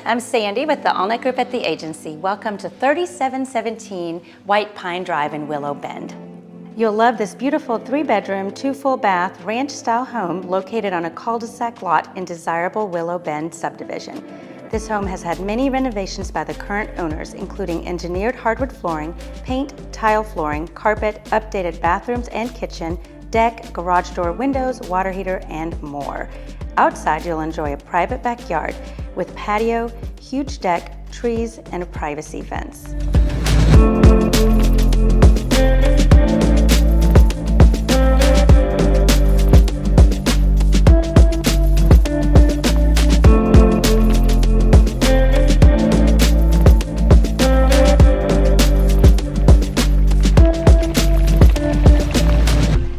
I'm Sandy with the Allnutt Group at the agency. Welcome to 3717 White Pine Drive in Willow Bend. You'll love this beautiful 3-bedroom, 2 full bath, ranch-style home located on a cul-de-sac lot in desirable Willow Bend Subdivision. This home has had many renovations by the current owners, including engineered hardwood flooring, paint, tile flooring, carpet, updated bathrooms and kitchen, deck, garage door windows, water heater, and more. Outside, you'll enjoy a private backyard with patio, huge deck, trees, and a privacy fence.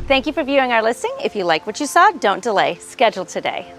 Thank you for viewing our listing. If you like what you saw, don't delay. Schedule today.